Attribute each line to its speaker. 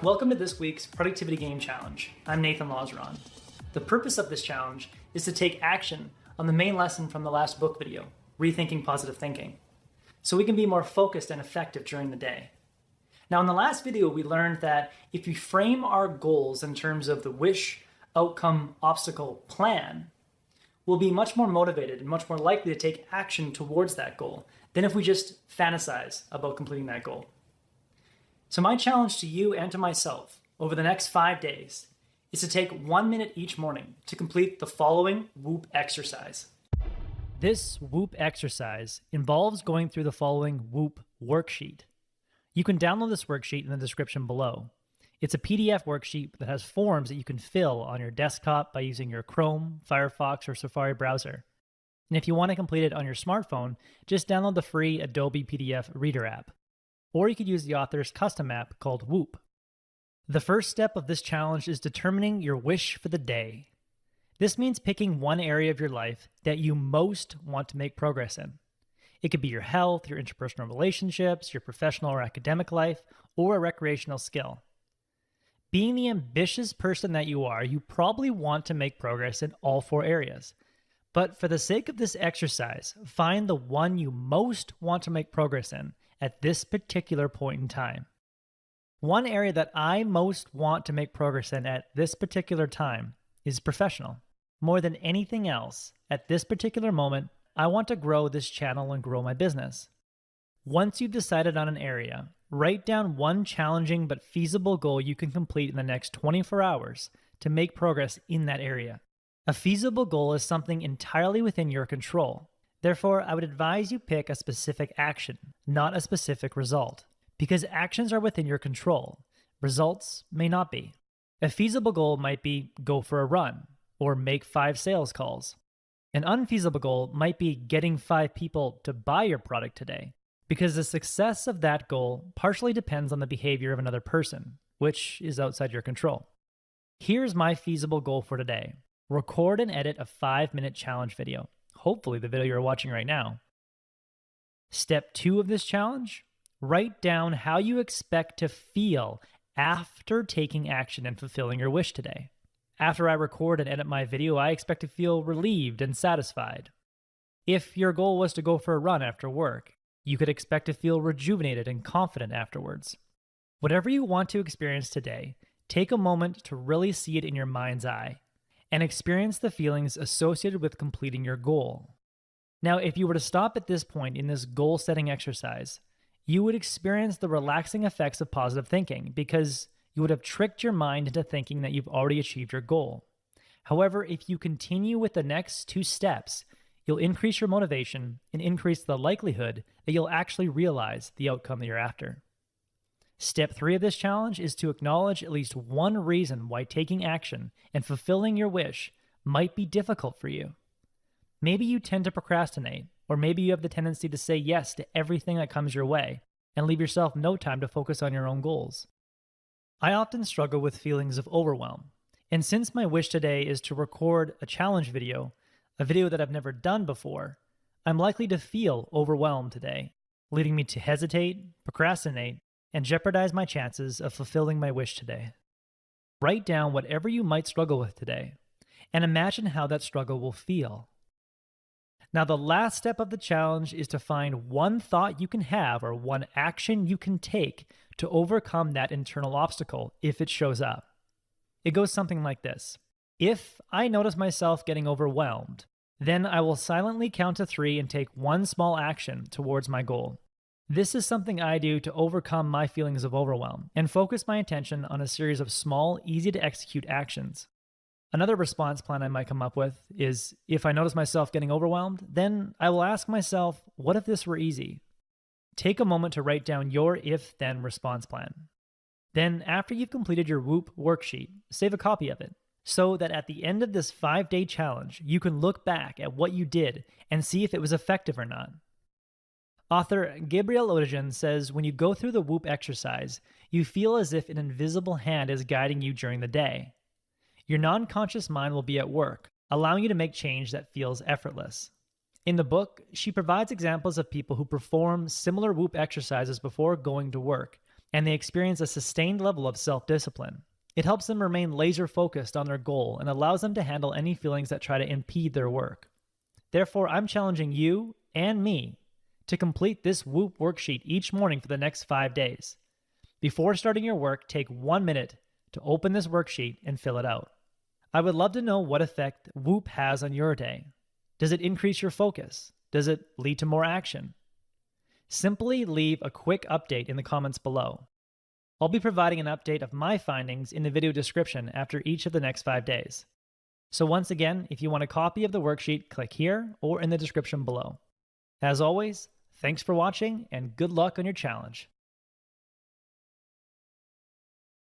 Speaker 1: Welcome to this week's Productivity Game Challenge. I'm Nathan Lazaron. The purpose of this challenge is to take action on the main lesson from the last book video, Rethinking Positive Thinking, so we can be more focused and effective during the day. Now, in the last video, we learned that if we frame our goals in terms of the wish, outcome, obstacle, plan, we'll be much more motivated and much more likely to take action towards that goal than if we just fantasize about completing that goal. So my challenge to you and to myself over the next 5 days is to take 1 minute each morning to complete the following WOOP exercise. This WOOP exercise involves going through the following WOOP worksheet. You can download this worksheet in the description below. It's a PDF worksheet that has forms that you can fill on your desktop by using your Chrome, Firefox, or Safari browser. And if you want to complete it on your smartphone, just download the free Adobe PDF Reader app. Or you could use the author's custom app called WOOP. The first step of this challenge is determining your wish for the day. This means picking one area of your life that you most want to make progress in. It could be your health, your interpersonal relationships, your professional or academic life, or a recreational skill. Being the ambitious person that you are, you probably want to make progress in all 4 areas. But for the sake of this exercise, find the one you most want to make progress in at this particular point in time. One area that I most want to make progress in at this particular time is professional. More than anything else, at this particular moment, I want to grow this channel and grow my business. Once you've decided on an area, write down one challenging but feasible goal you can complete in the next 24 hours to make progress in that area. A feasible goal is something entirely within your control. Therefore, I would advise you pick a specific action, not a specific result, because actions are within your control. Results may not be. A feasible goal might be go for a run or make 5 sales calls. An unfeasible goal might be getting 5 people to buy your product today, because the success of that goal partially depends on the behavior of another person, which is outside your control. Here's my feasible goal for today. Record and edit a 5-minute challenge video. Hopefully the video you're watching right now. Step 2 of this challenge, write down how you expect to feel after taking action and fulfilling your wish today. After I record and edit my video, I expect to feel relieved and satisfied. If your goal was to go for a run after work, you could expect to feel rejuvenated and confident afterwards. Whatever you want to experience today, take a moment to really see it in your mind's eye and experience the feelings associated with completing your goal. Now, if you were to stop at this point in this goal-setting exercise, you would experience the relaxing effects of positive thinking because you would have tricked your mind into thinking that you've already achieved your goal. However, if you continue with the next 2 steps, you'll increase your motivation and increase the likelihood that you'll actually realize the outcome that you're after. Step 3 of this challenge is to acknowledge at least one reason why taking action and fulfilling your wish might be difficult for you. Maybe you tend to procrastinate, or maybe you have the tendency to say yes to everything that comes your way and leave yourself no time to focus on your own goals. I often struggle with feelings of overwhelm, and since my wish today is to record a challenge video, a video that I've never done before, I'm likely to feel overwhelmed today, leading me to hesitate, procrastinate, and jeopardize my chances of fulfilling my wish today. Write down whatever you might struggle with today, and imagine how that struggle will feel. Now, the last step of the challenge is to find one thought you can have or one action you can take to overcome that internal obstacle if it shows up. It goes something like this. If I notice myself getting overwhelmed, then I will silently count to 3 and take one small action towards my goal. This is something I do to overcome my feelings of overwhelm and focus my attention on a series of small, easy-to-execute actions. Another response plan I might come up with is, if I notice myself getting overwhelmed, then I will ask myself, what if this were easy? Take a moment to write down your if-then response plan. Then, after you've completed your WOOP worksheet, save a copy of it, so that at the end of this 5-day challenge, you can look back at what you did and see if it was effective or not. Author Gabriel Odejan says when you go through the WOOP exercise, you feel as if an invisible hand is guiding you during the day. Your non-conscious mind will be at work, allowing you to make change that feels effortless. In the book, she provides examples of people who perform similar WOOP exercises before going to work, and they experience a sustained level of self-discipline. It helps them remain laser-focused on their goal and allows them to handle any feelings that try to impede their work. Therefore, I'm challenging you and me to complete this WOOP worksheet each morning for the next 5 days. Before starting your work, take 1 minute to open this worksheet and fill it out. I would love to know what effect WOOP has on your day. Does it increase your focus? Does it lead to more action? Simply leave a quick update in the comments below. I'll be providing an update of my findings in the video description after each of the next 5 days. So once again, if you want a copy of the worksheet, click here or in the description below. As always, thanks for watching and good luck on your challenge.